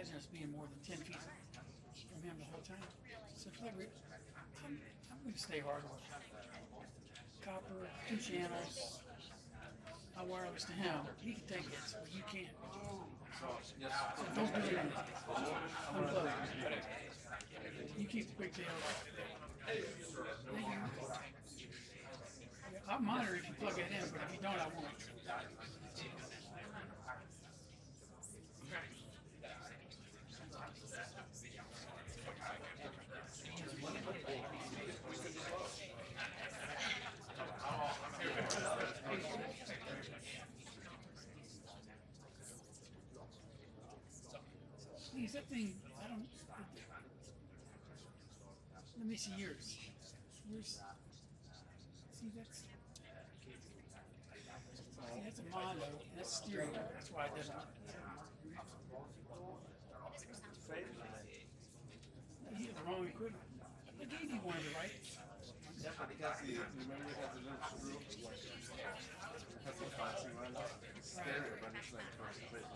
imagine us being more than 10 feet from him the whole time. So if I'm going to stay hardwood. Copper, 2 channels. I wireless to him. He can take hits, but you can't. So don't do anything. Unplug. You keep the pigtails. I'll monitor if you plug it in, but if you don't, I won't. Please, that thing, I don't. Let me see yours. See, that's a mono, and that's stereo. That's why it doesn't. He had the wrong equipment. I gave you one of the right. Yeah, but it has the, remember it has the little screw? It has the fancy one. It's stereo, but it's like first plate.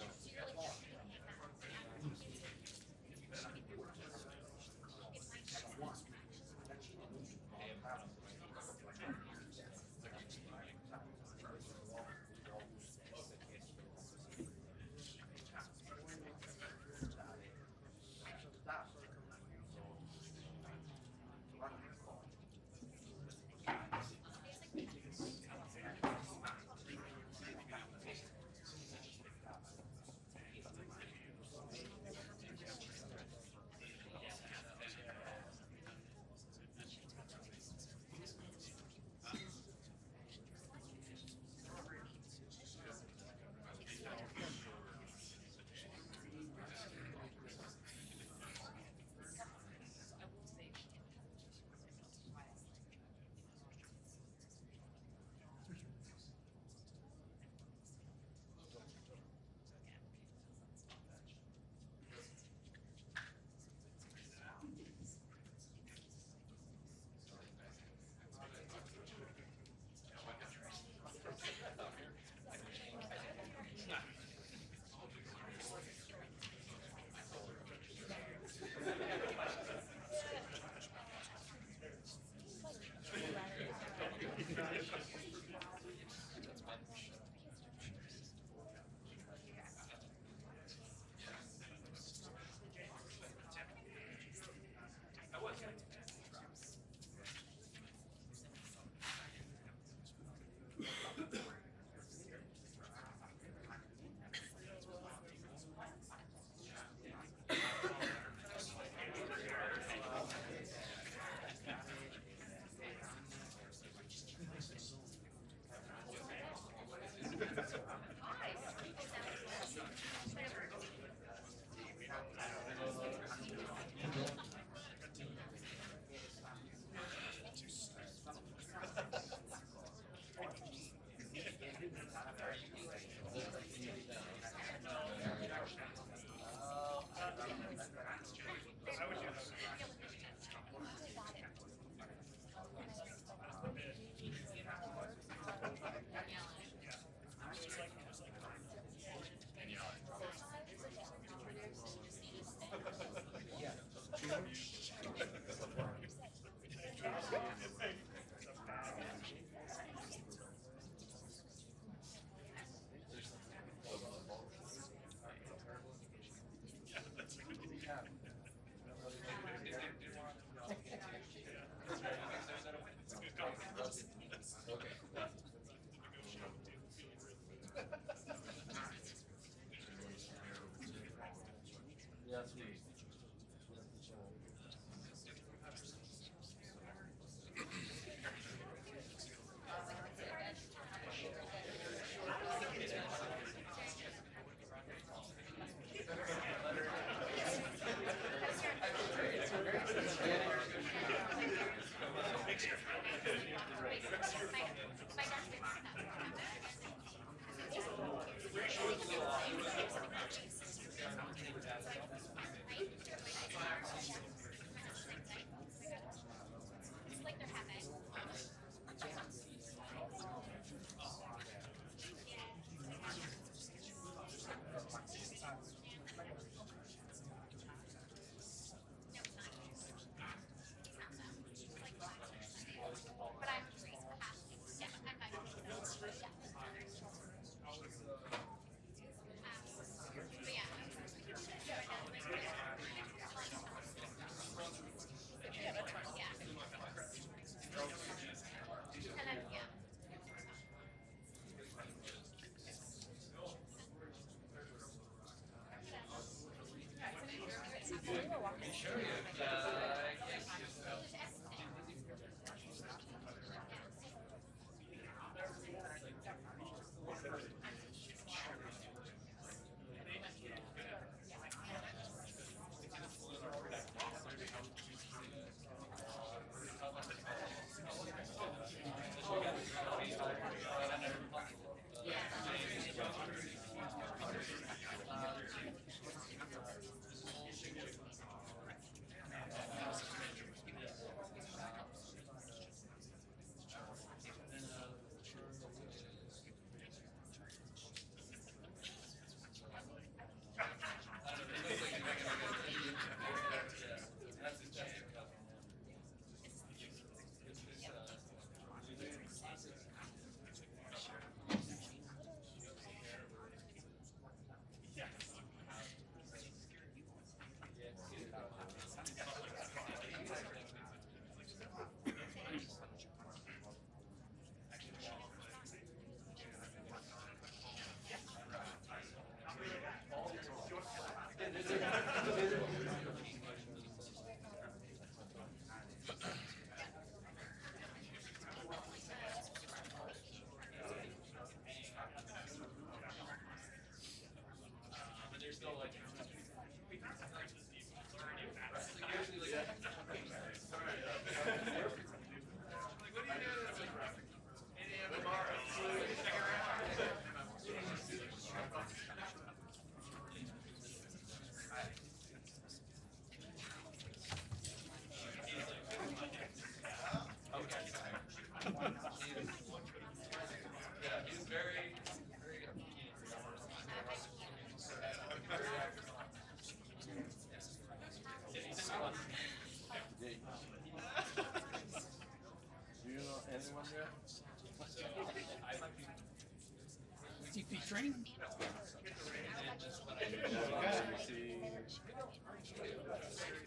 training?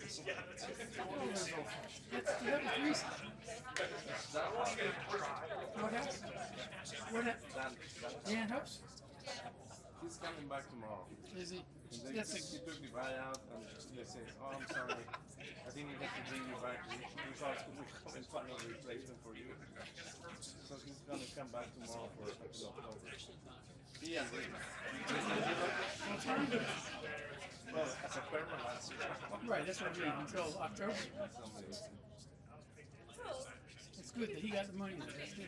You see, Oh, those old fashioned. You have a reason. What else? What else? Dan Hoops? he's coming back tomorrow. Is he? And they, That's a, he took the buyout and they say, oh, I'm sorry. I think we have to bring you back because we couldn't find a replacement for you. So he's going to come back tomorrow for until October. He and Rick. what's wrong? Well, as a permanent last year. Right, that's what I mean, until October. That's amazing. It's good that he got the money. That's good.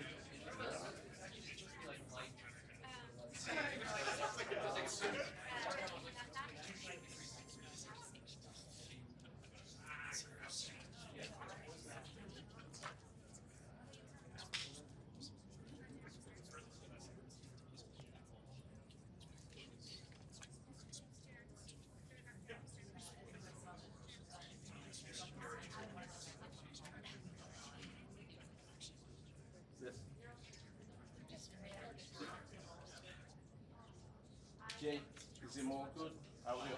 Jay, is it more good? Audio?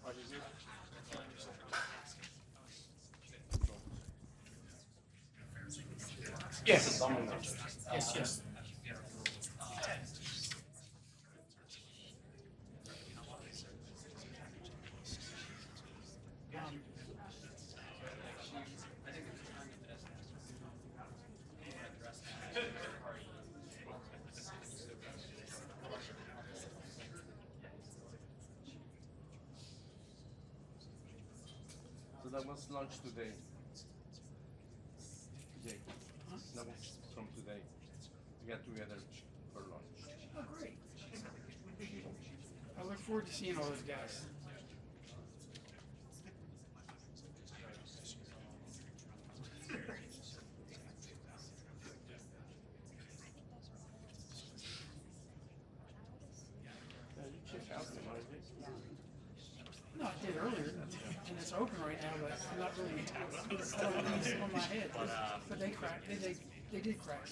What is it? Yes. Yes, yes. So that was lunch today. Jay, that was from today. We got together for lunch. Oh, great. I look forward to seeing all those guys. You check out the market. No, I did earlier, and it's open right now, but I'm not really on these on my head. But they cracked. They did crack.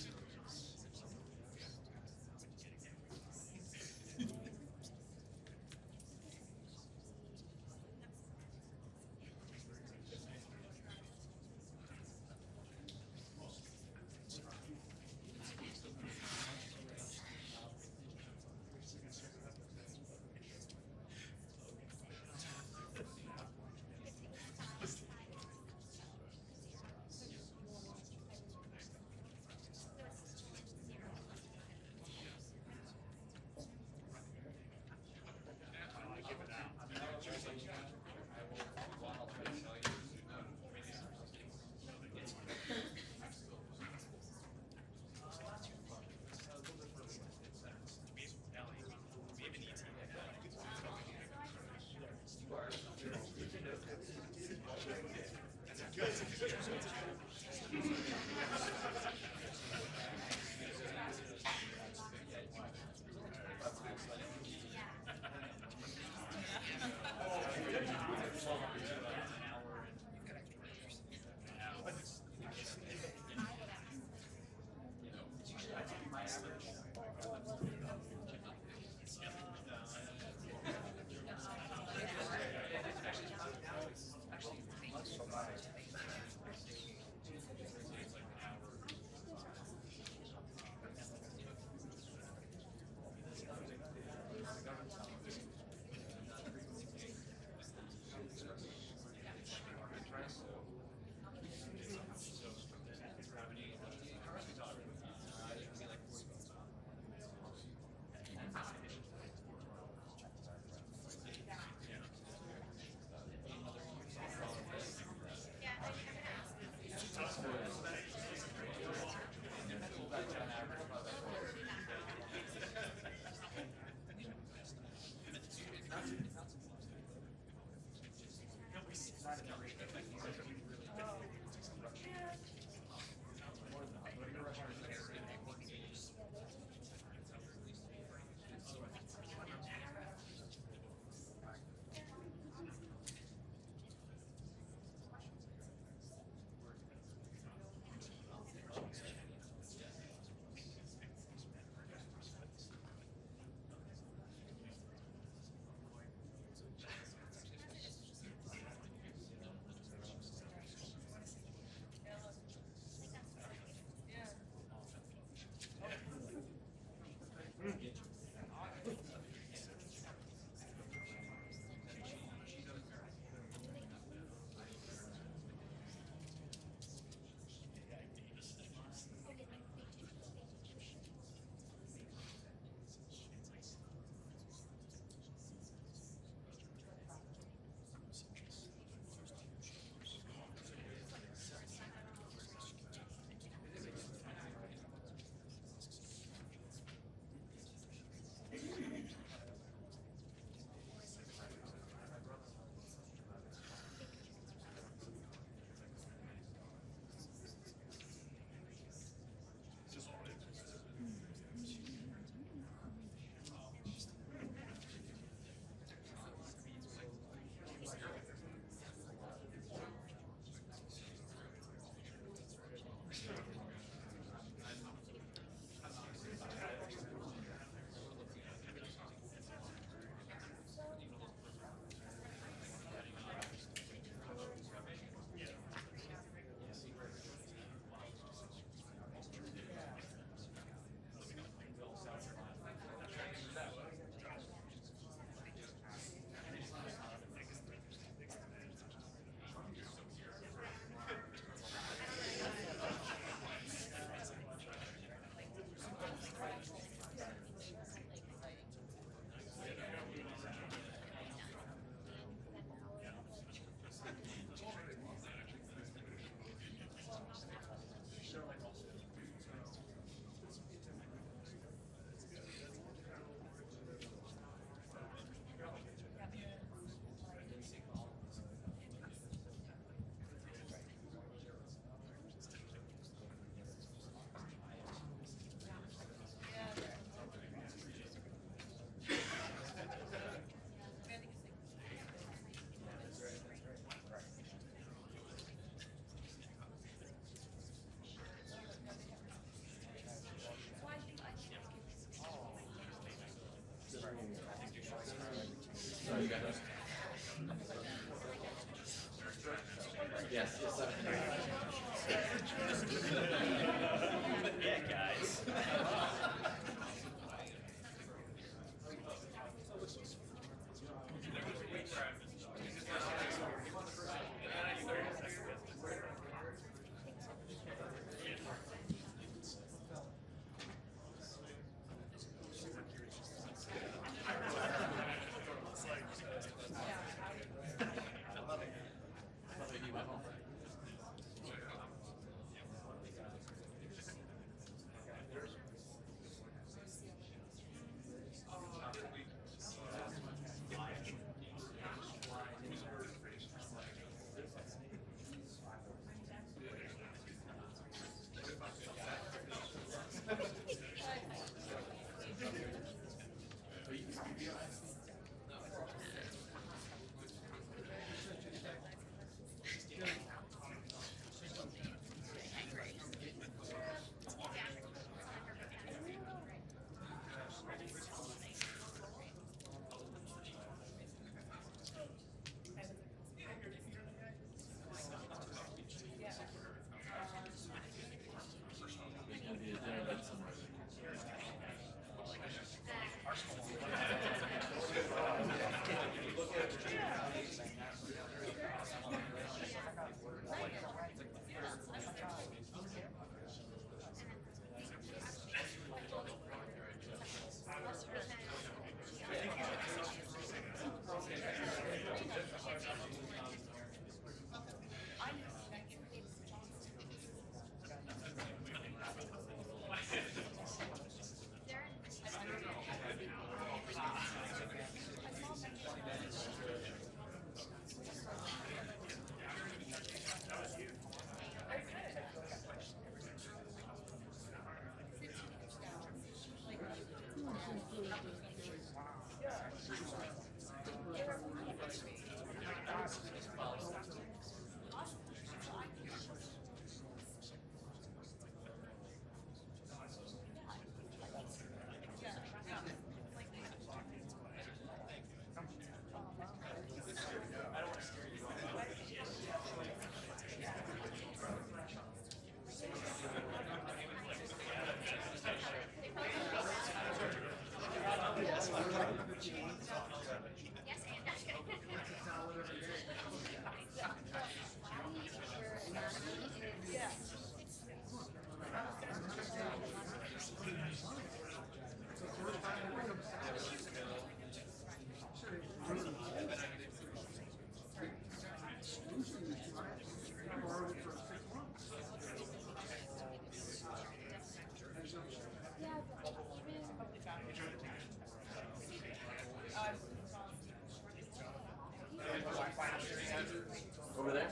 Over there?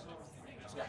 Yeah.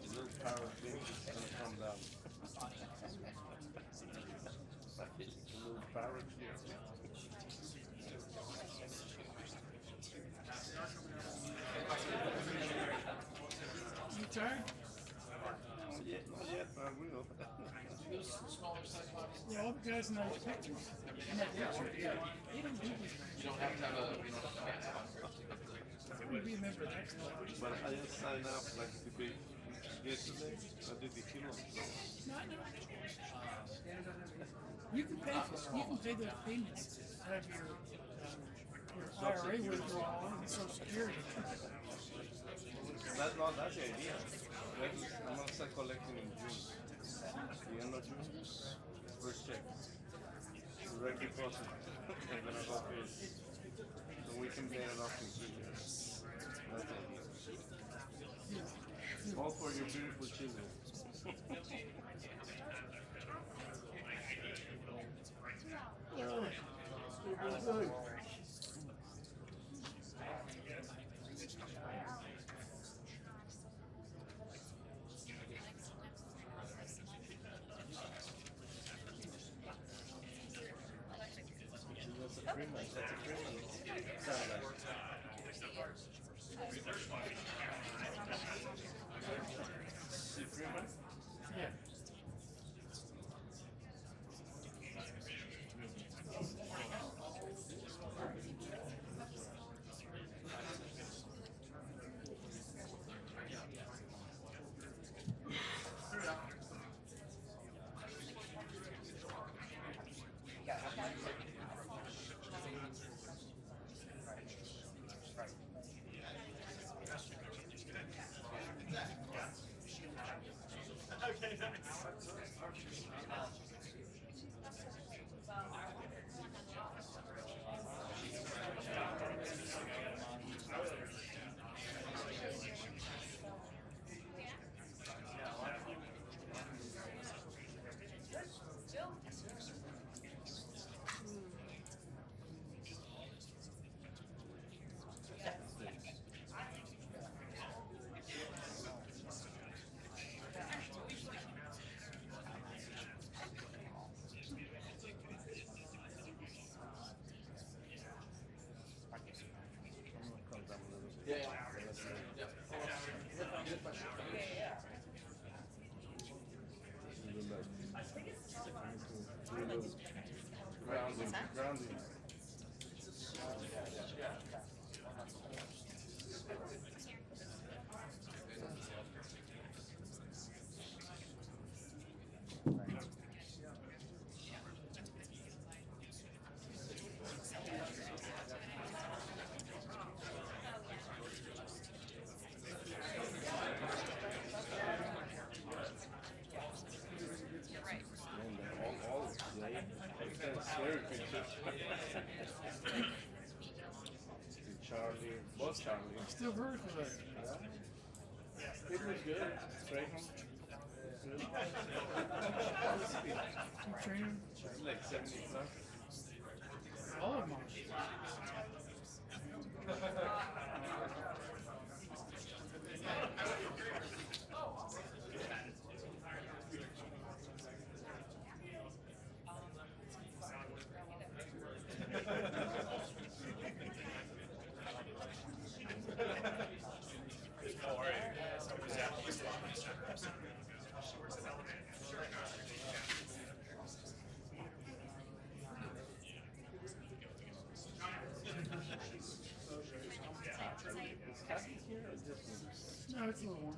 The little power thing is gonna come down. The little parrot here. You tired? Not yet, but I will. Well, all the guys in those pictures, in that picture, they don't do this. You don't have to have a, you don't have to have a I would be a member of that club. But I just signed up like the big yesterday. I did the kilo. No. You can pay those payments out of your IRA withdrawal and Social Security. That's the idea. I'm gonna start collecting in June. The end of June. First check. Direct deposit. I'm gonna go pay it. So we can pay it off in 2 years. That's the idea. All for your beautiful children. Good. Freeman. That's a Freeman satellite. See Freeman? Yeah. Grounding. Scary pictures. Charlie, both Charlie. Still vertical there. It was good. Graham. Good. Keep training. Like 70 plus. All of them are. Is Kathy here or just me? No, it's a little warm.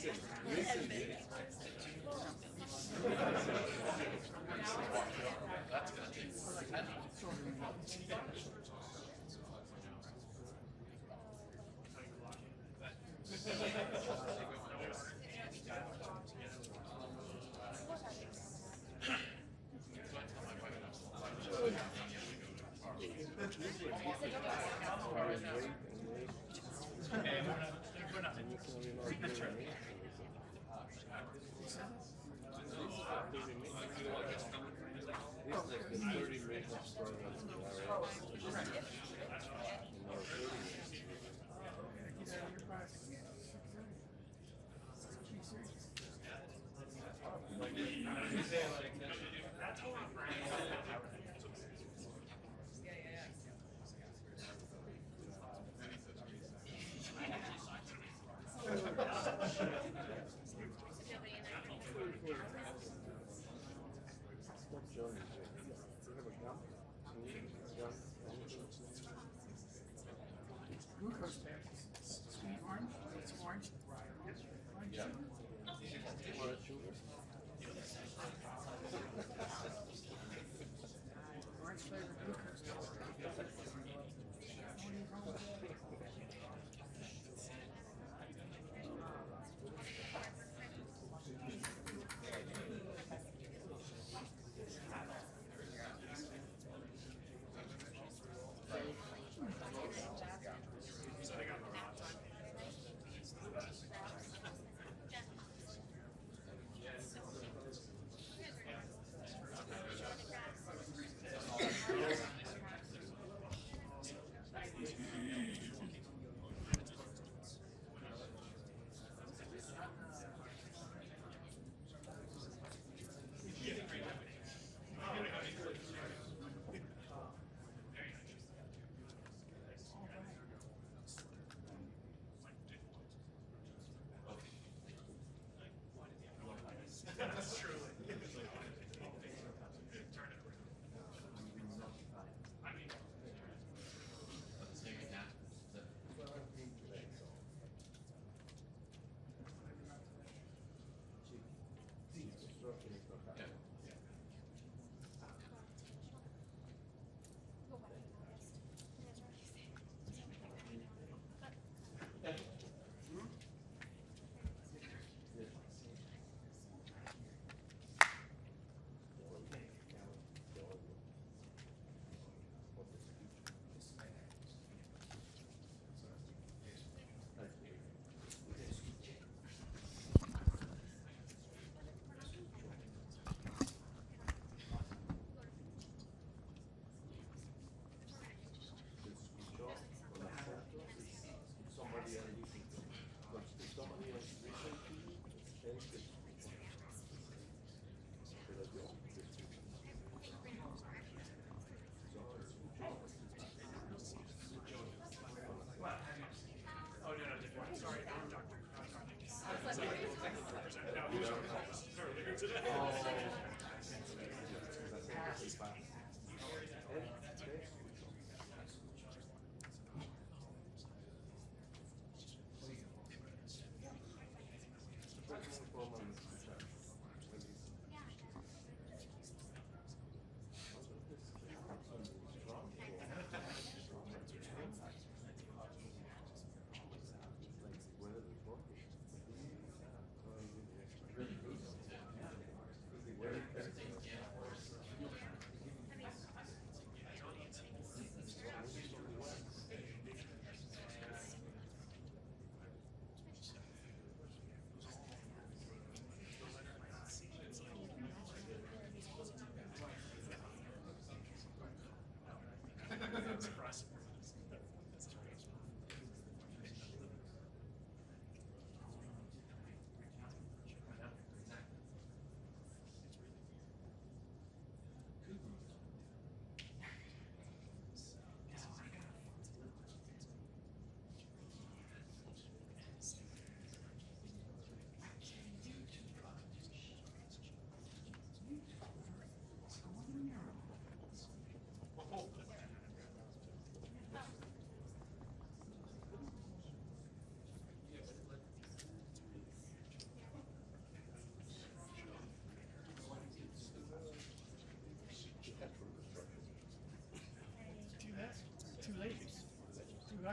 listen. That's good. Glucose patches. Sweet orange. It's orange. Orange sugar. Orange flavored glucose patches.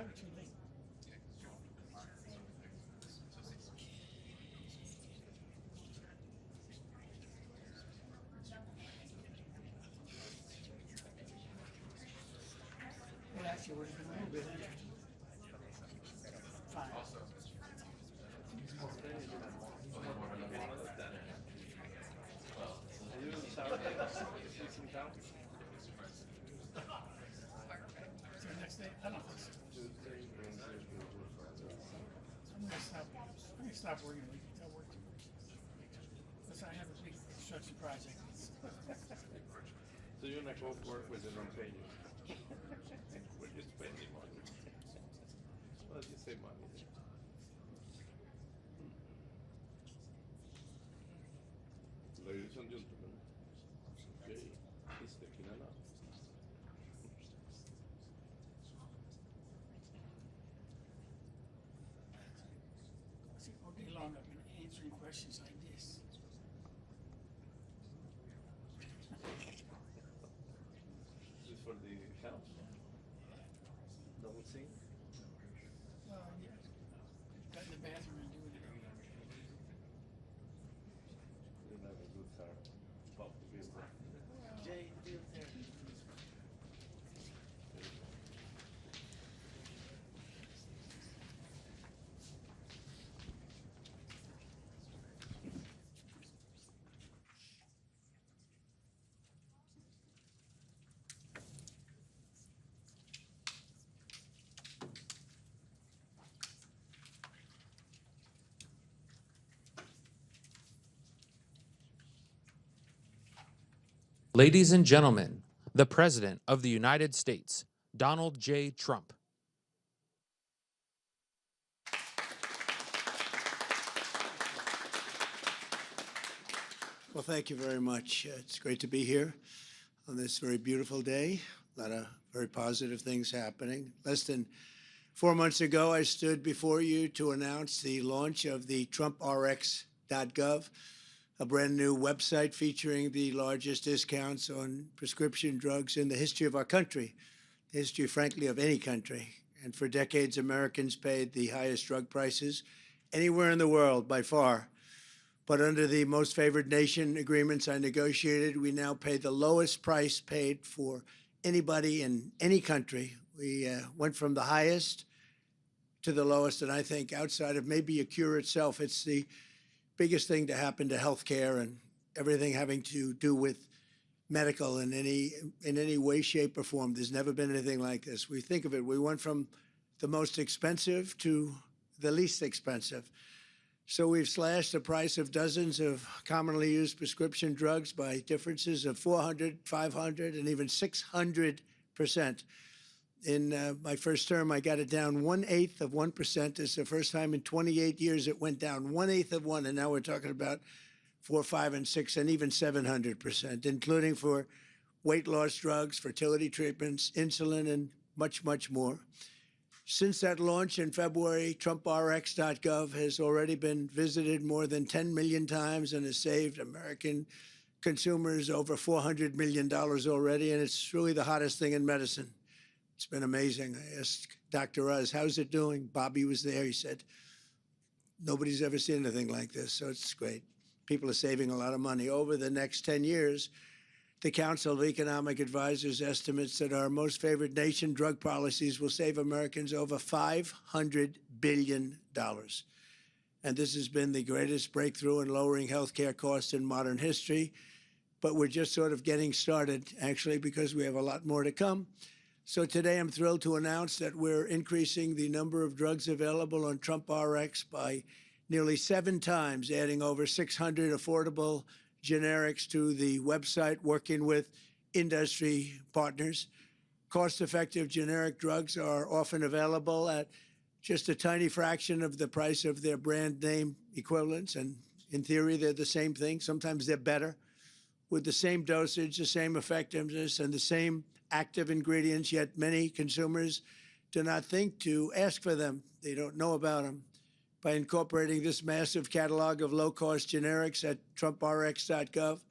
probably too late. It actually would have been a little bit interesting. Fine. Are you Saturday? He's in town? So next day, I don't think so. Tuesday, Wednesday, Thursday, Friday. I'm gonna stop working a week. I work too much. Plus I have a big construction project. So you're not going to work when they don't pay you? When you spending money? Well, you save money. Ladies and gentlemen, Jay is taking a nap. See, all day long I've been answering questions like this. This is for the house? Double sink? Yeah. Got in the bathroom and doing it. You have a good heart. Pop the builder. Jay Builder. Ladies and gentlemen, the President of the United States, Donald J. Trump. Well, thank you very much. It's great to be here on this very beautiful day. A lot of very positive things happening. Less than 4 months ago, I stood before you to announce the launch of the TrumpRx.gov, a brand new website featuring the largest discounts on prescription drugs in the history of our country, the history, frankly, of any country. And for decades, Americans paid the highest drug prices anywhere in the world by far. But under the most favored nation agreements I negotiated, we now pay the lowest price paid for anybody in any country. We went from the highest to the lowest, and I think outside of maybe a cure itself, it's the biggest thing to happen to healthcare and everything having to do with medical in any way, shape, or form. There's never been anything like this. We think of it, we went from the most expensive to the least expensive. So we've slashed the price of dozens of commonly used prescription drugs by differences of 400, 500, and even 600%. In my first term, I got it down 1/8 of 1%. It's the first time in 28 years it went down 1/8 of 1, and now we're talking about 4, 5, and 6, and even 700%, including for weight loss drugs, fertility treatments, insulin, and much, much more. Since that launch in February, TrumpRx.gov has already been visited more than 10 million times and has saved American consumers over $400 million already, and it's really the hottest thing in medicine. It's been amazing. I asked Dr. Oz, how's it doing? Bobby was there. He said, nobody's ever seen anything like this, so it's great. People are saving a lot of money. Over the next 10 years, the Council of Economic Advisors estimates that our most favored nation drug policies will save Americans over $500 billion. And this has been the greatest breakthrough in lowering healthcare costs in modern history. But we're just sort of getting started, actually, because we have a lot more to come. So today I'm thrilled to announce that we're increasing the number of drugs available on TrumpRx by nearly 7 times, adding over 600 affordable generics to the website, working with industry partners. Cost-effective generic drugs are often available at just a tiny fraction of the price of their brand name equivalents, and in theory, they're the same thing. Sometimes they're better, with the same dosage, the same effectiveness, and the same active ingredients, yet many consumers do not think to ask for them. They don't know about them. By incorporating this massive catalog of low-cost generics at TrumpRx.gov,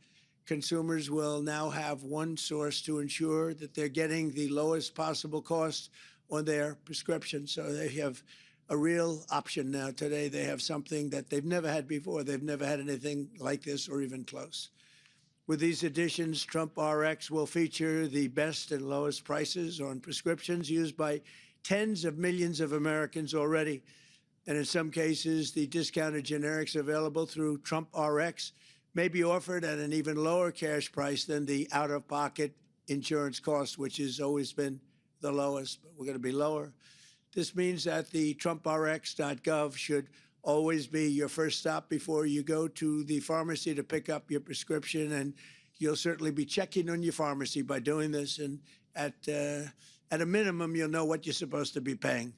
consumers will now have one source to ensure that they're getting the lowest possible cost on their prescription. So they have a real option now today. They have something that they've never had before. They've never had anything like this or even close. With these additions, Trump RX will feature the best and lowest prices on prescriptions used by tens of millions of Americans already. And in some cases, the discounted generics available through Trump RX may be offered at an even lower cash price than the out-of-pocket insurance cost, which has always been the lowest, but we're going to be lower. This means that the TrumpRx.gov should always be your first stop before you go to the pharmacy to pick up your prescription, and you'll certainly be checking on your pharmacy by doing this, and at a minimum, you'll know what you're supposed to be paying.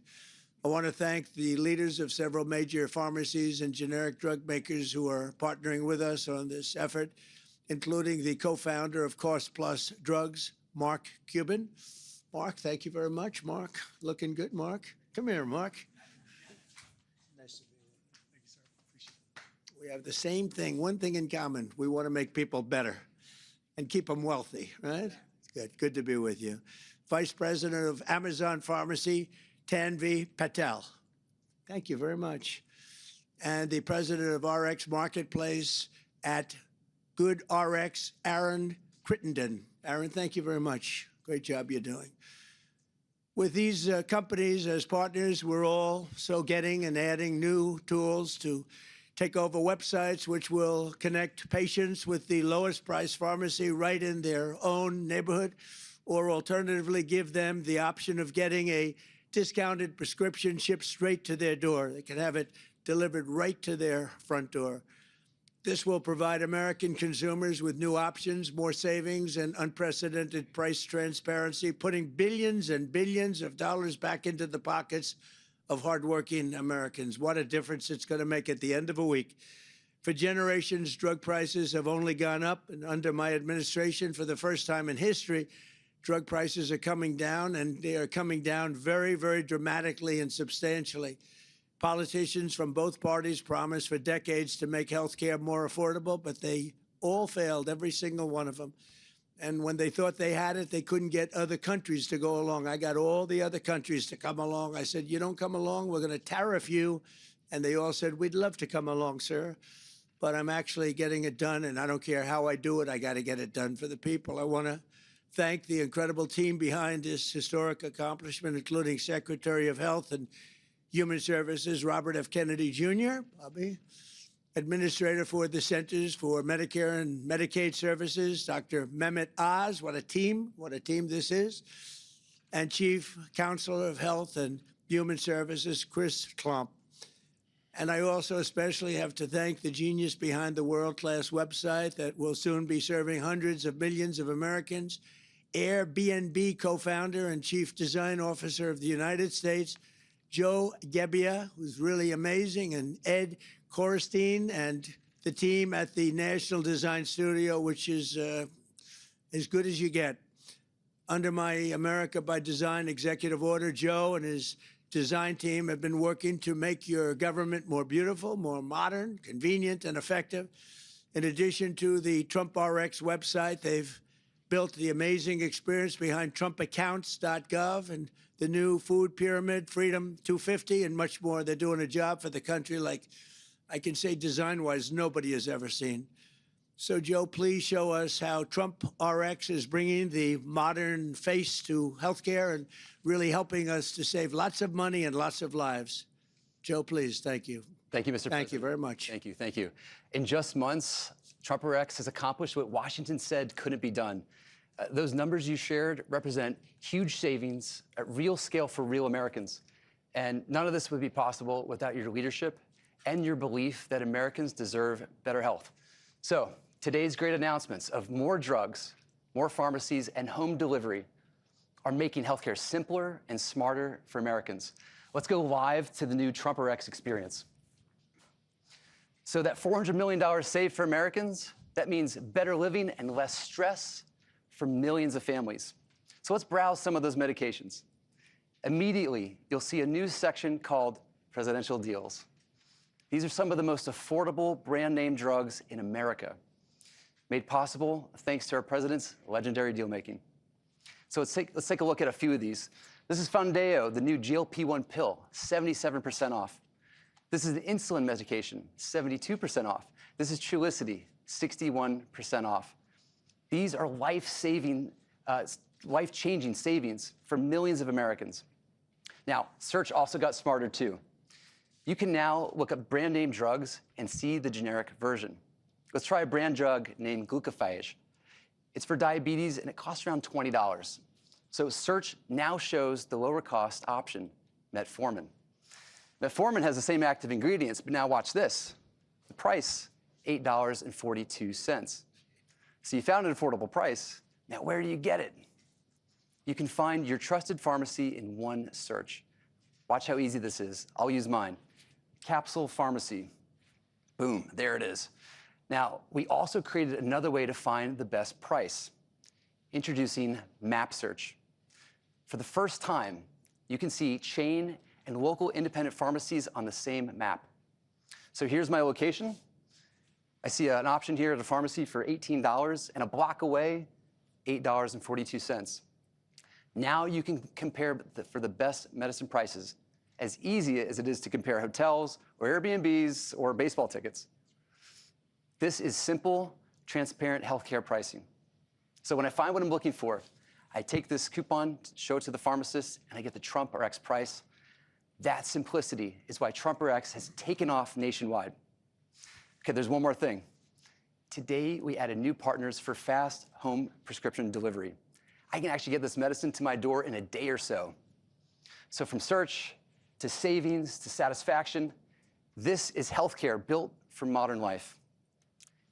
I want to thank the leaders of several major pharmacies and generic drug makers who are partnering with us on this effort, including the co-founder of Cost Plus Drugs, Mark Cuban. Mark, thank you very much. Mark, looking good, Mark. Come here, Mark. Nice to be with you. Thank you, sir. Appreciate it. We have the same thing, one thing in common. We want to make people better and keep them wealthy, right? Good. Good to be with you. Vice President of Amazon Pharmacy, Tanvi Patel. Thank you very much. And the President of RX Marketplace at GoodRx, Aaron Crittenden. Aaron, thank you very much. Great job you're doing. With these companies as partners, we're all so getting and adding new tools to take over websites which will connect patients with the lowest price pharmacy right in their own neighborhood, or alternatively give them the option of getting a discounted prescription shipped straight to their door. They can have it delivered right to their front door. This will provide American consumers with new options, more savings, and unprecedented price transparency, putting billions and billions of dollars back into the pockets of hardworking Americans. What a difference it's going to make at the end of a week. For generations, drug prices have only gone up, and under my administration, for the first time in history, drug prices are coming down, and they are coming down very, very dramatically and substantially. Politicians from both parties promised for decades to make health care more affordable, but they all failed, every single one of them. And when they thought they had it, they couldn't get other countries to go along. I got all the other countries to come along. I said, you don't come along, we're going to tariff you. And they all said, we'd love to come along, sir. But I'm actually getting it done, and I don't care how I do it, I got to get it done for the people. I want to thank the incredible team behind this historic accomplishment, including Secretary of Health and Human Services, Robert F. Kennedy Jr., Bobby, Administrator for the Centers for Medicare and Medicaid Services, Dr. Mehmet Oz, what a team this is, and Chief Counselor of Health and Human Services, Chris Klump. And I also especially have to thank the genius behind the world-class website that will soon be serving hundreds of millions of Americans, Airbnb co-founder and Chief Design Officer of the United States, Joe Gebbia, who's really amazing, and Ed Korstein, and the team at the National Design Studio, which is as good as you get. Under my America by Design executive order, Joe and his design team have been working to make your government more beautiful, more modern, convenient, and effective. In addition to the Trump RX website, they've built the amazing experience behind TrumpAccounts.gov and the new food pyramid, Freedom 250, and much more. They're doing a job for the country like I can say design-wise nobody has ever seen. So, Joe, please show us how Trump RX is bringing the modern face to healthcare and really helping us to save lots of money and lots of lives. Joe, please, thank you. Thank you, Mr. President. Thank you very much. Thank you, thank you. In just months, Trump RX has accomplished what Washington said couldn't be done. Those numbers you shared represent huge savings at real scale for real Americans. And none of this would be possible without your leadership and your belief that Americans deserve better health. So, today's great announcements of more drugs, more pharmacies, and home delivery are making healthcare simpler and smarter for Americans. Let's go live to the new Trump RX experience. So that $400 million saved for Americans, that means better living and less stress for millions of families. So let's browse some of those medications. Immediately, you'll see a new section called Presidential Deals. These are some of the most affordable brand name drugs in America, made possible thanks to our president's legendary deal making. So let's take a look at a few of these. This is Foundayo, the new GLP-1 pill, 77% off. This is the insulin medication, 72% off. This is Trulicity, 61% off. These are life-changing savings for millions of Americans. Now, search also got smarter too. You can now look up brand name drugs and see the generic version. Let's try a brand drug named glucophage. It's for diabetes and it costs around $20. So search now shows the lower cost option, metformin. Metformin has the same active ingredients, but now watch this. The price, $8.42. So you found an affordable price. Now where do you get it? You can find your trusted pharmacy in one search. Watch how easy this is. I'll use mine. Capsule Pharmacy. Boom, there it is. Now, we also created another way to find the best price. Introducing Map Search. For the first time, you can see chain and local independent pharmacies on the same map. So here's my location. I see an option here at a pharmacy for $18, and a block away, $8.42. Now you can compare for the best medicine prices, as easy as it is to compare hotels or Airbnbs or baseball tickets. This is simple, transparent healthcare pricing. So when I find what I'm looking for, I take this coupon, show it to the pharmacist, and I get the Trump RX price. That simplicity is why Trump RX has taken off nationwide. Okay, there's one more thing. Today, we added new partners for fast home prescription delivery. I can actually get this medicine to my door in a day or so. So from search to savings to satisfaction, this is healthcare built for modern life.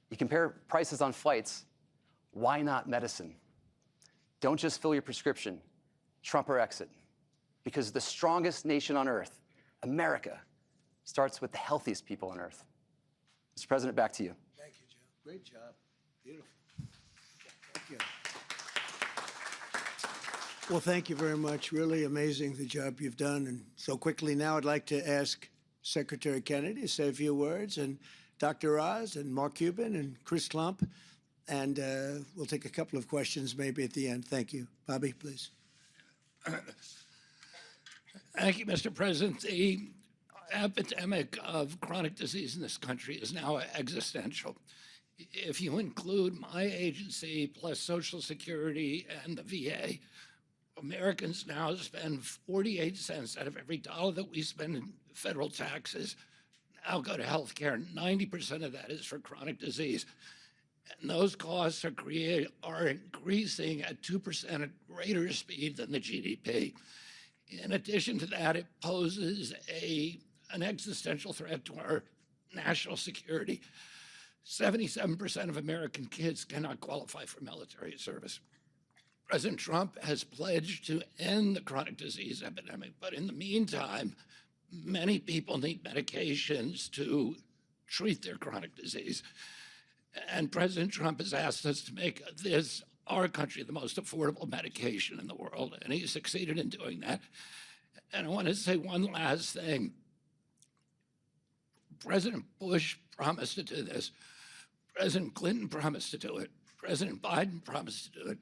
You compare prices on flights, why not medicine? Don't just fill your prescription, Trump or exit. Because the strongest nation on earth, America, starts with the healthiest people on earth. Mr. President, back to you. Thank you, Joe. Great job. Beautiful. Thank you. Well, thank you very much. Really amazing the job you've done. And so quickly now, I'd like to ask Secretary Kennedy to say a few words, and Dr. Oz and Mark Cuban and Chris Klump. And we'll take a couple of questions maybe at the end. Thank you. Bobby, please. Thank you, Mr. President. The epidemic of chronic disease in this country is now existential. If you include my agency plus Social Security and the VA, Americans now spend 48 cents out of every dollar that we spend in federal taxes now go to health care. 90% of that is for chronic disease. And those costs are increasing at 2% at greater speed than the GDP. In addition to that, it poses an existential threat to our national security. 77% of American kids cannot qualify for military service. President Trump has pledged to end the chronic disease epidemic, but in the meantime, many people need medications to treat their chronic disease. And President Trump has asked us to make our country, the most affordable medication in the world, and he succeeded in doing that. And I want to say one last thing. President Bush promised to do this. President Clinton promised to do it. President Biden promised to do it.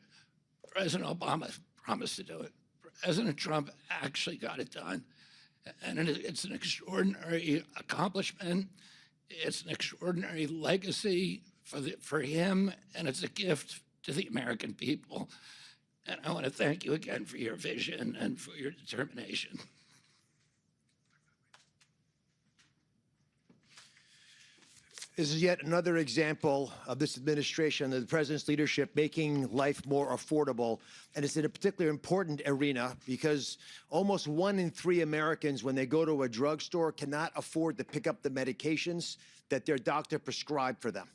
President Obama promised to do it. President Trump actually got it done. And it's an extraordinary accomplishment. It's an extraordinary legacy for him, and it's a gift to the American people. And I want to thank you again for your vision and for your determination. This is yet another example of this administration and the president's leadership making life more affordable. And it's in a particularly important arena because almost 1 in 3 Americans, when they go to a drugstore, cannot afford to pick up the medications that their doctor prescribed for them.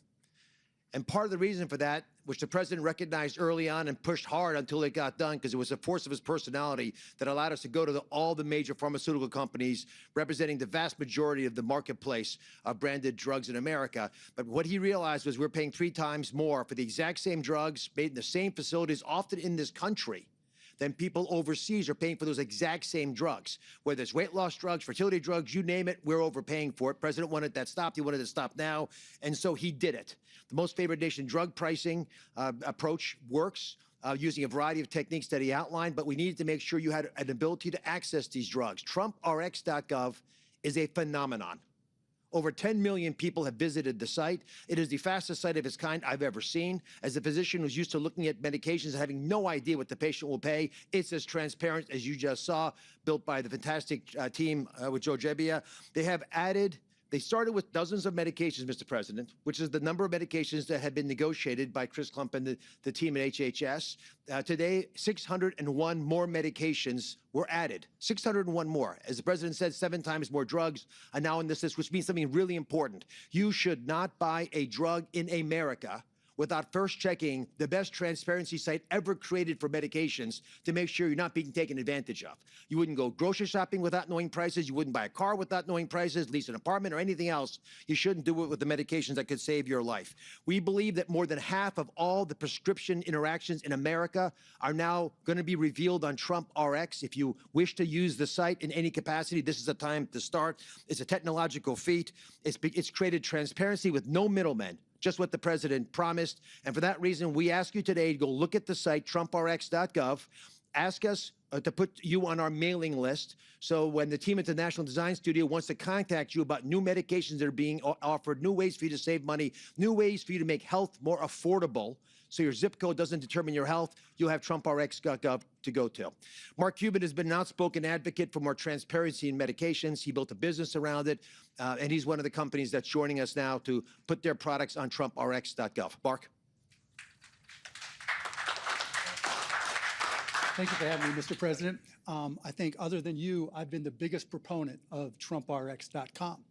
And part of the reason for that, which the president recognized early on and pushed hard until it got done, because it was a force of his personality that allowed us to go to all the major pharmaceutical companies representing the vast majority of the marketplace of branded drugs in America. But what he realized was we're paying 3 times more for the exact same drugs made in the same facilities, often in this country, than people overseas are paying for those exact same drugs. Whether it's weight loss drugs, fertility drugs, you name it, we're overpaying for it. President wanted that stopped. He wanted it stopped now. And so he did it. The most favored nation drug pricing approach works. using a variety of techniques that he outlined, but we needed to make sure you had an ability to access these drugs. TrumpRx.gov is a phenomenon. Over 10 million people have visited the site. It is the fastest site of its kind I've ever seen. As a physician who's used to looking at medications and having no idea what the patient will pay, it's as transparent as you just saw, built by the fantastic team with Joe Gebbia. They started with dozens of medications, Mr. President, which is the number of medications that had been negotiated by Chris Klump and the team at HHS. Today, 601 more medications were added. 601 more. As the president said, 7 times more drugs are now in this list, which means something really important. You should not buy a drug in America without first checking the best transparency site ever created for medications to make sure you're not being taken advantage of. You wouldn't go grocery shopping without knowing prices. You wouldn't buy a car without knowing prices, lease an apartment or anything else. You shouldn't do it with the medications that could save your life. We believe that more than half of all the prescription interactions in America are now going to be revealed on Trump RX. If you wish to use the site in any capacity, this is the time to start. It's a technological feat. It's created transparency with no middlemen. Just what the president promised. And for that reason, we ask you today to go look at the site, trumprx.gov. Ask us to put you on our mailing list. So when the team at the National Design Studio wants to contact you about new medications that are being offered, new ways for you to save money, new ways for you to make health more affordable, so your zip code doesn't determine your health, you'll have trumprx.gov to go to. Mark Cuban has been an outspoken advocate for more transparency in medications. He built a business around it, and he's one of the companies that's joining us now to put their products on trumprx.gov. Mark? Thank you for having me, Mr. President. I think other than you, I've been the biggest proponent of TrumpRx.com.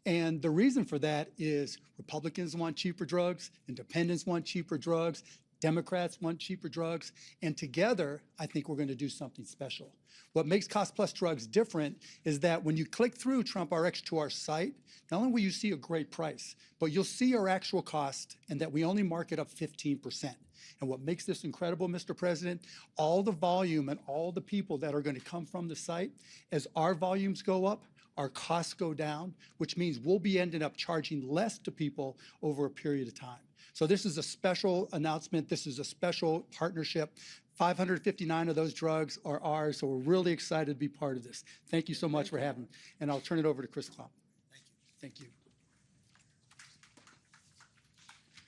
And the reason for that is Republicans want cheaper drugs, independents want cheaper drugs, Democrats want cheaper drugs, and together, I think we're going to do something special. What makes Cost Plus Drugs different is that when you click through TrumpRx to our site, not only will you see a great price, but you'll see our actual cost and that we only mark it up 15%. And what makes this incredible, Mr. President, all the volume and all the people that are going to come from the site, as our volumes go up, our costs go down, which means we'll be ending up charging less to people over a period of time. So this is a special announcement. This is a special partnership. 559 of those drugs are ours, so we're really excited to be part of this. Thank you so much for having me. And I'll turn it over to Chris Klump. Thank you.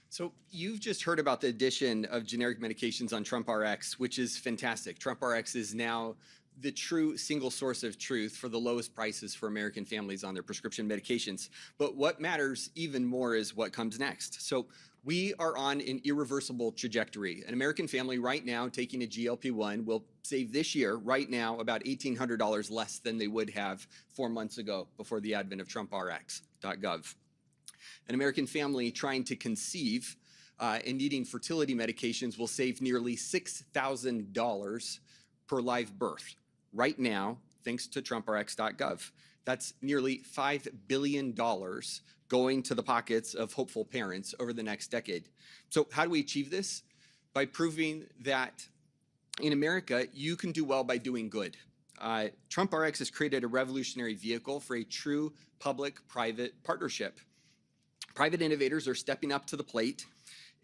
So you've just heard about the addition of generic medications on TrumpRx, which is fantastic. TrumpRx is now the true single source of truth for the lowest prices for American families on their prescription medications. But what matters even more is what comes next. So we are on an irreversible trajectory. An American family right now taking a GLP-1 will save this year, right now, about $1,800 less than they would have 4 months ago before the advent of TrumpRx.gov. An American family trying to conceive and needing fertility medications will save nearly $6,000 per live birth right now, thanks to TrumpRx.gov. That's nearly $5 billion going to the pockets of hopeful parents over the next decade. So how do we achieve this? By proving that in America, you can do well by doing good. TrumpRx has created a revolutionary vehicle for a true public-private partnership. Private innovators are stepping up to the plate,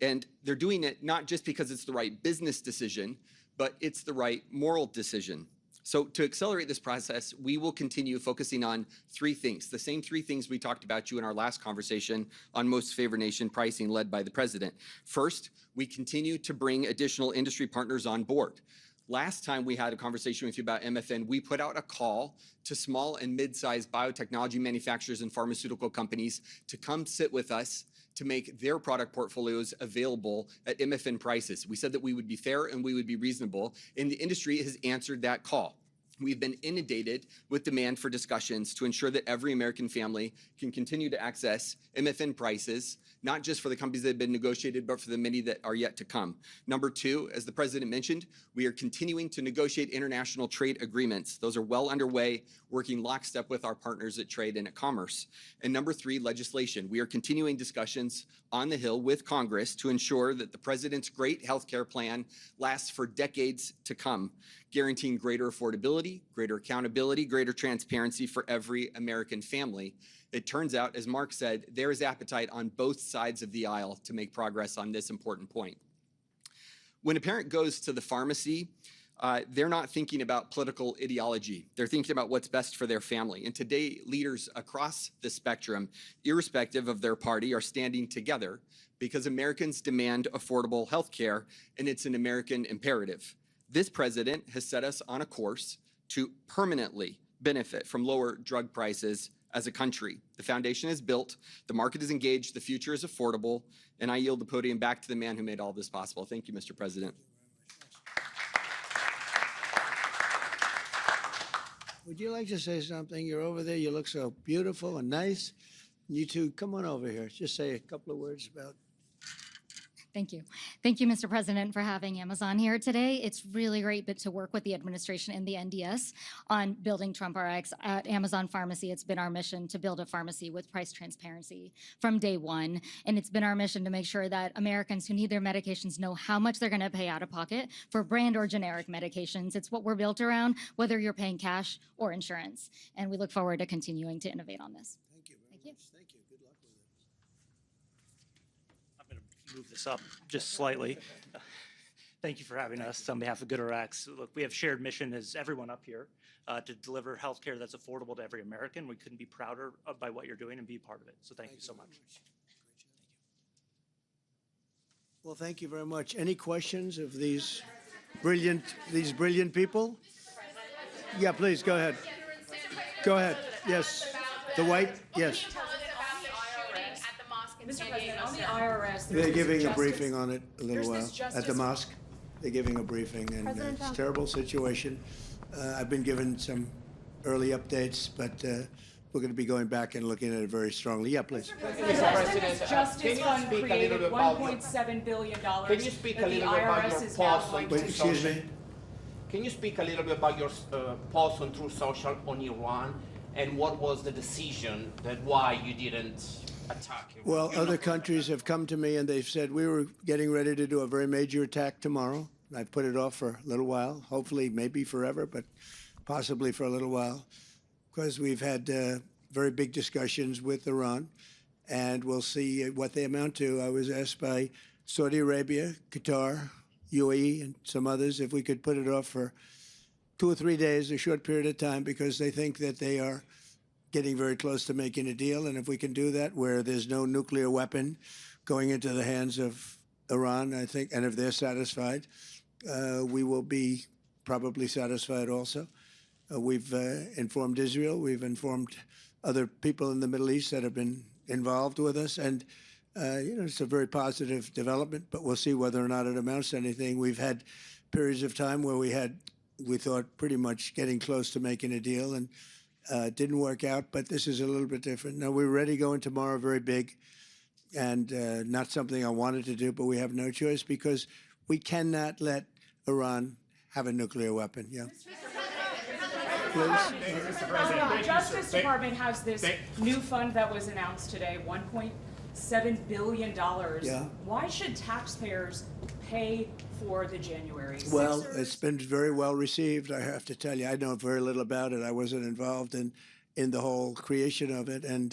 and they're doing it not just because it's the right business decision, but it's the right moral decision. So to accelerate this process, we will continue focusing on 3 things, the same 3 things we talked about you in our last conversation on most favored nation pricing led by the president. First, we continue to bring additional industry partners on board. Last time we had a conversation with you about MFN, we put out a call to small and mid-sized biotechnology manufacturers and pharmaceutical companies to come sit with us to make their product portfolios available at MFN prices. We said that we would be fair and we would be reasonable, and the industry has answered that call. We've been inundated with demand for discussions to ensure that every American family can continue to access MFN prices, not just for the companies that have been negotiated, but for the many that are yet to come. Number 2, as the president mentioned, we are continuing to negotiate international trade agreements. Those are well underway, working lockstep with our partners at Trade and at Commerce. And number 3, legislation. We are continuing discussions on the Hill with Congress to ensure that the president's great healthcare plan lasts for decades to come, guaranteeing greater affordability, greater accountability, greater transparency for every American family. It turns out, as Mark said, there is appetite on both sides of the aisle to make progress on this important point. When a parent goes to the pharmacy, they're not thinking about political ideology. They're thinking about what's best for their family. And today, leaders across the spectrum, irrespective of their party, are standing together because Americans demand affordable health care, and it's an American imperative. This president has set us on a course to permanently benefit from lower drug prices as a country. The foundation is built, the market is engaged, the future is affordable, and I yield the podium back to the man who made all this possible. Thank you, Mr. President. Would you like to say something? You're over there. You look so beautiful and nice. You two, come on over here. Just say a couple of words about. Thank you. Thank you, Mr. President, for having Amazon here today. It's really great to work with the administration and the NDS on building Trump RX. At Amazon Pharmacy, it's been our mission to build a pharmacy with price transparency from day one. And it's been our mission to make sure that Americans who need their medications know how much they're going to pay out of pocket for brand or generic medications. It's what we're built around, whether you're paying cash or insurance. And we look forward to continuing to innovate on this. Thank you very much. Thank you. Good luck with it. I'm going to move this up just slightly. Thank you for having us on behalf of GoodRx. Look, we have shared mission as everyone up here to deliver health care that's affordable to every American. We couldn't be prouder by what you're doing and be part of it. So thank you so much. Well, thank you very much. Any questions of these brilliant people? Yeah, please, go ahead. Go ahead. Yes. The white? Yes. Mr. President, on the IRS, They're giving a briefing on it a little while at the mosque. They're giving a briefing, and it's a terrible situation. I've been given some early updates, but we're going to be going back and looking at it very strongly. Yeah, please. Mr. President, Justice Fund created $1.7 billion. Can you speak a little bit about your pause on True Excuse Social? me? Can you speak a little bit about your pause on True Social on Iran, and what was the decision that why you didn't attack Iran? Well, other countries have come to me and they've said we were getting ready to do a very major attack tomorrow. I've put it off for a little while, hopefully maybe forever, but possibly for a little while, because we've had very big discussions with Iran, and we'll see what they amount to. I was asked by Saudi Arabia, Qatar, UAE, and some others if we could put it off for 2 or 3 days, a short period of time, because they think that they are getting very close to making a deal. And if we can do that where there's no nuclear weapon going into the hands of Iran, I think, and if they're satisfied, we will be probably satisfied also. We've informed Israel. We've informed other people in the Middle East that have been involved with us. And, it's a very positive development, but we'll see whether or not it amounts to anything. We've had periods of time where we thought pretty much getting close to making a deal, and didn't work out, but this is a little bit different. Now, we're ready going tomorrow, very big, and not something I wanted to do, but we have no choice because we cannot let Iran have a nuclear weapon. Yeah. The Justice Department has this new fund that was announced today, $1.7 billion. Yeah. Why should taxpayers pay for the January 6th? Well, it's been very well received, I have to tell you. I know very little about it. I wasn't involved in the whole creation of it and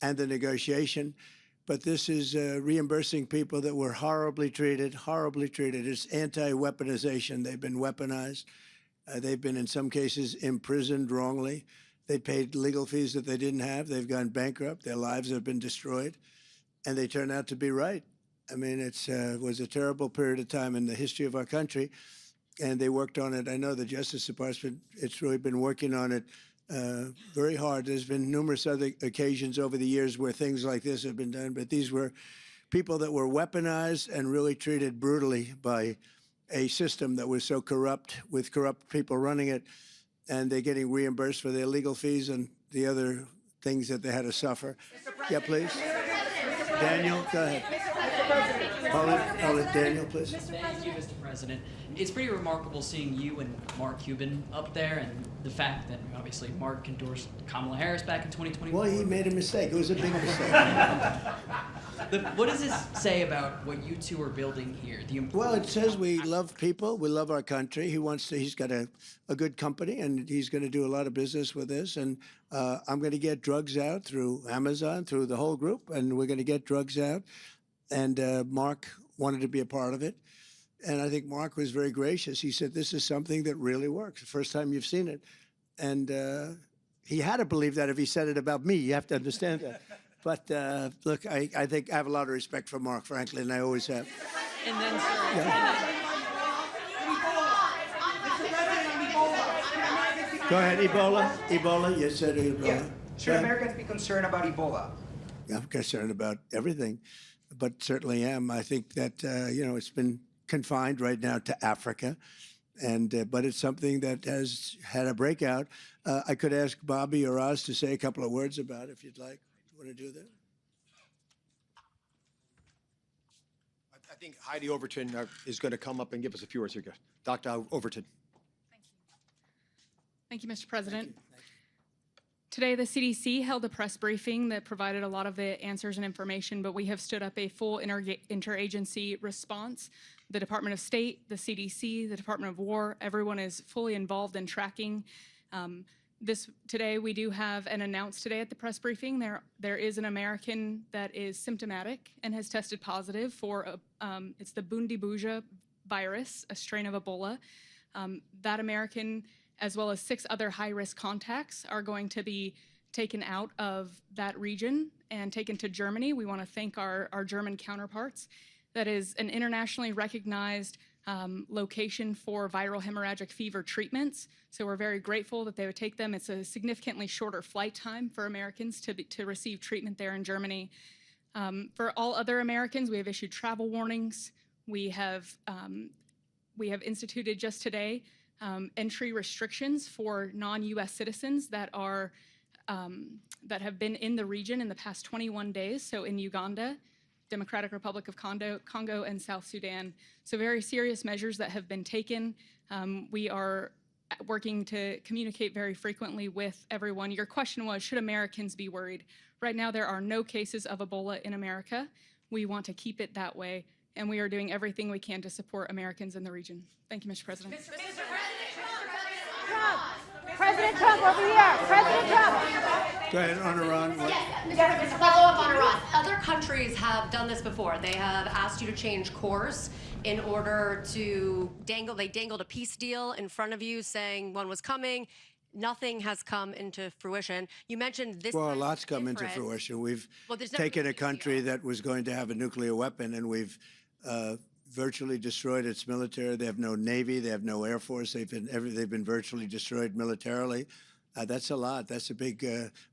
the negotiation. But this is reimbursing people that were horribly treated, horribly treated. It's anti-weaponization. They've been weaponized. They've been, in some cases, imprisoned wrongly. They paid legal fees that they didn't have. They've gone bankrupt. Their lives have been destroyed. And they turn out to be right. I mean, it was a terrible period of time in the history of our country, and they worked on it. I know the Justice Department, it's really been working on it very hard. There's been numerous other occasions over the years where things like this have been done, but these were people that were weaponized and really treated brutally by a system that was so corrupt, with corrupt people running it, and they're getting reimbursed for their legal fees and the other things that they had to suffer. Yeah, please. Daniel, go ahead. Hold it, Daniel, please. Thank you, Mr. President. It's pretty remarkable seeing you and Mark Cuban up there, and the fact that obviously Mark endorsed Kamala Harris back in 2021. Well, he made a mistake. It was a big mistake. What does this say about what you two are building here? Well, it says we love people, we love our country. He's got a good company, and he's going to do a lot of business with this. And I'm going to get drugs out through Amazon, through the whole group, and we're going to get drugs out. And Mark wanted to be a part of it. And I think Mark was very gracious. He said, this is something that really works. The first time you've seen it. And he had to believe that if he said it about me. You have to understand that. But look, I think I have a lot of respect for Mark, frankly, and I always have. And then, sir, Go ahead, Ebola. Ebola, you said Ebola. Yeah. Should Americans be concerned about Ebola? I'm concerned about everything, but certainly am. I think that, it's been confined right now to Africa, but it's something that has had a breakout. I could ask Bobby or Oz to say a couple of words about it if you'd like. You want to do that? I think Heidi Overton is going to come up and give us a few words here. Dr. Overton. Thank you, Mr. President. Today, the CDC held a press briefing that provided a lot of the answers and information, but we have stood up a full interagency response. The Department of State, the CDC, the Department of War, everyone is fully involved in tracking. Today, we do have an announced today at the press briefing. There is an American that is symptomatic and has tested positive for, it's the Bundibuja virus, a strain of Ebola. That American, as well as 6 other high-risk contacts, are going to be taken out of that region and taken to Germany. We want to thank our German counterparts. That is an internationally recognized location for viral hemorrhagic fever treatments. So we're very grateful that they would take them. It's a significantly shorter flight time for Americans to receive treatment there in Germany. For all other Americans, we have issued travel warnings. We have instituted just today entry restrictions for non-U.S. citizens that have been in the region in the past 21 days. So in Uganda, Democratic Republic of Congo, and South Sudan. So very serious measures that have been taken. We are working to communicate very frequently with everyone. Your question was, should Americans be worried? Right now, there are no cases of Ebola in America. We want to keep it that way, and we are doing everything we can to support Americans in the region. Thank you, Mr. President. President Trump, over here. President Trump. Go ahead, on Iran. Yes, follow up on Iran. Other countries have done this before. They have asked you to change course in order to they dangled a peace deal in front of you saying one was coming. Nothing has come into fruition. You mentioned this. Well, a lot's come into fruition. We've taken a country that was going to have a nuclear weapon, and we've virtually destroyed its military. They have no Navy. They have no Air Force. They've been virtually destroyed militarily. That's a lot. That's a big,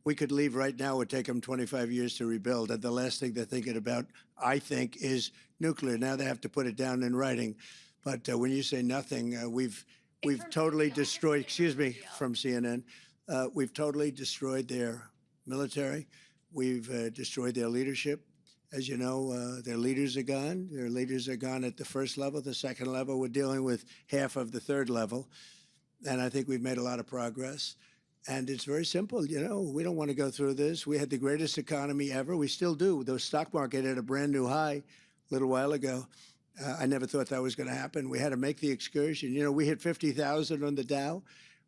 we could leave right now. It would take them 25 years to rebuild. And the last thing they're thinking about, I think, is nuclear. Now they have to put it down in writing. But when you say nothing, we've totally destroyed, excuse me, from CNN, we've totally destroyed their military. We've destroyed their leadership. As you know, their leaders are gone. Their leaders are gone at the first level. The second level, we're dealing with half of the third level. And I think we've made a lot of progress. And it's very simple. You know, we don't want to go through this. We had the greatest economy ever. We still do. The stock market hit a brand new high a little while ago. I never thought that was going to happen. We had to make the excursion. You know, we hit 50,000 on the Dow.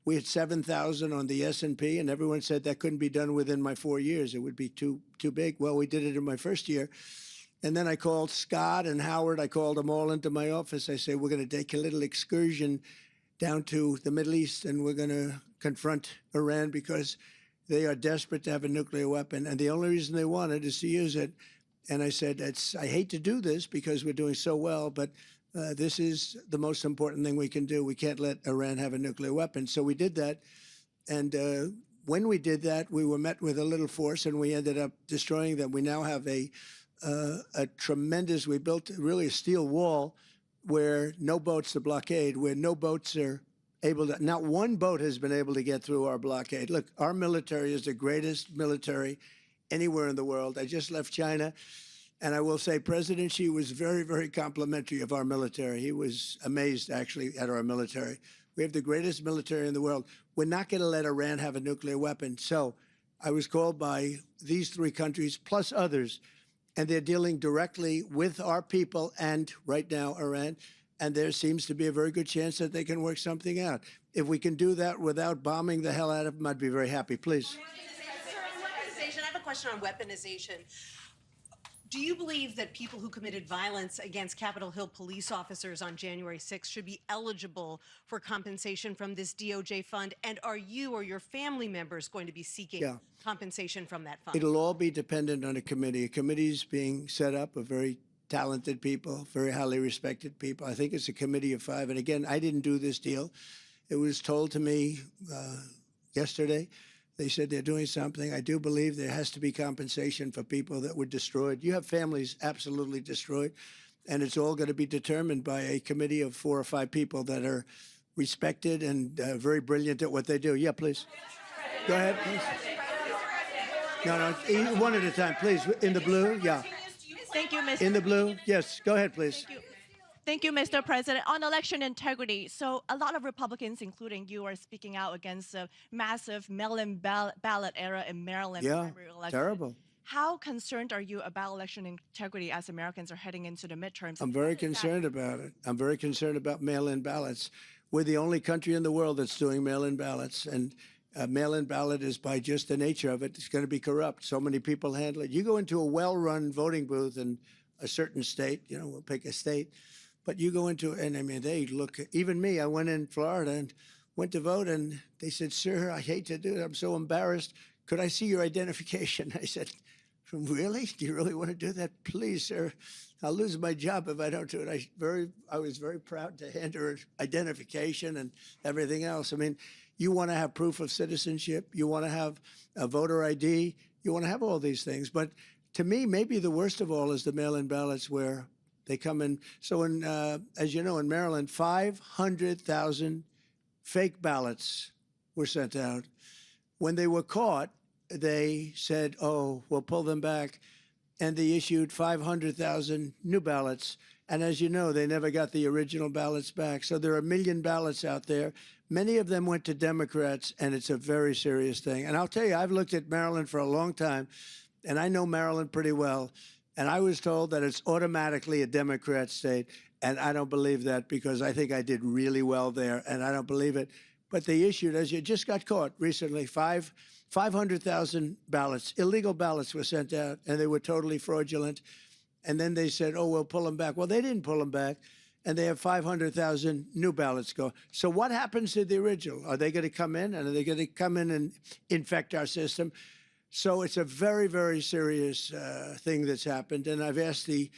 We hit 7,000 on the S&P, and everyone said that couldn't be done within my 4 years. It would be too big. Well, we did it in my first year. And then I called Scott and Howard. I called them all into my office. I said, we're going to take a little excursion down to the Middle East, and we're going to confront Iran because they are desperate to have a nuclear weapon. And the only reason they want it is to use it. And I said, I hate to do this because we're doing so well, but this is the most important thing we can do. We can't let Iran have a nuclear weapon. So we did that. And when we did that, we were met with a little force, and we ended up destroying them. We now have a tremendous, we built really a steel wall where no boats are blockade, where no boats are able to, not one boat has been able to get through our blockade. Look, our military is the greatest military anywhere in the world. I just left China, and I will say President Xi was very, very complimentary of our military. He was amazed, actually, at our military. We have the greatest military in the world. We're not going to let Iran have a nuclear weapon. So I was called by these 3 countries, plus others, and they're dealing directly with our people and, right now, Iran. And there seems to be a very good chance that they can work something out. If we can do that without bombing the hell out of them, I'd be very happy. Please. I have a question on weaponization. Do you believe that people who committed violence against Capitol Hill police officers on January 6th should be eligible for compensation from this DOJ fund? And are you or your family members going to be seeking compensation from that fund? It'll all be dependent on a committee. A committee's being set up of very talented people, very highly respected people. I think it's a committee of 5. And again, I didn't do this deal. It was told to me yesterday. They said they're doing something. I do believe there has to be compensation for people that were destroyed. You have families absolutely destroyed, and it's all going to be determined by a committee of 4 or 5 people that are respected and very brilliant at what they do. Yeah, please. Go ahead, please. No, one at a time, please. In the blue, yeah. Thank you, Mr. In the blue, yes. Go ahead, please. Thank you, Mr. President. On election integrity, so a lot of Republicans, including you, are speaking out against a massive mail-in ballot era in Maryland primary election. Terrible. How concerned are you about election integrity as Americans are heading into the midterms? I'm very concerned about it. I'm very concerned about mail-in ballots. We're the only country in the world that's doing mail-in ballots, and a mail-in ballot is, by just the nature of it, it's going to be corrupt. So many people handle it. You go into a well-run voting booth in a certain state, we'll pick a state, but you go into, and I mean, they look, even me, I went in Florida and went to vote, and they said, "Sir, I hate to do it. I'm so embarrassed. Could I see your identification?" I said, "Really? Do you really want to do that? Please, sir. I'll lose my job if I don't do it." I was very proud to hand her identification and everything else. I mean, you want to have proof of citizenship. You want to have a voter ID. You want to have all these things. But to me, maybe the worst of all is the mail-in ballots where they come in. So, as you know, in Maryland, 500,000 fake ballots were sent out. When they were caught, they said, "Oh, we'll pull them back." And they issued 500,000 new ballots. And as you know, they never got the original ballots back. So there are 1 million ballots out there. Many of them went to Democrats, and it's a very serious thing. And I'll tell you, I've looked at Maryland for a long time, and I know Maryland pretty well. And I was told that it's automatically a Democrat state, and I don't believe that because I think I did really well there, and I don't believe it. But they issued, as you just got caught recently, 500,000 ballots, illegal ballots were sent out, and they were totally fraudulent. And then they said, "Oh, we'll pull them back." Well, they didn't pull them back, and they have 500,000 new ballots go. So what happens to the original? Are they going to come in, and are they going to come in and infect our system? So it's a very, very serious thing that's happened, and I've asked the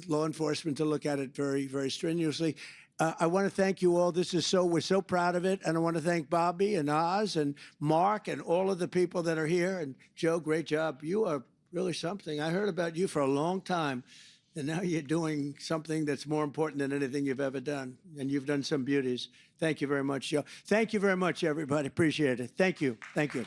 law enforcement to look at it very, very strenuously. I want to thank you all. We're so proud of it, and I want to thank Bobby and Oz and Mark and all of the people that are here. And Joe, great job. You are really something. I heard about you for a long time, and now you're doing something that's more important than anything you've ever done, and you've done some beauties. Thank you very much, Joe. Thank you very much, everybody. Appreciate it. Thank you. Thank you.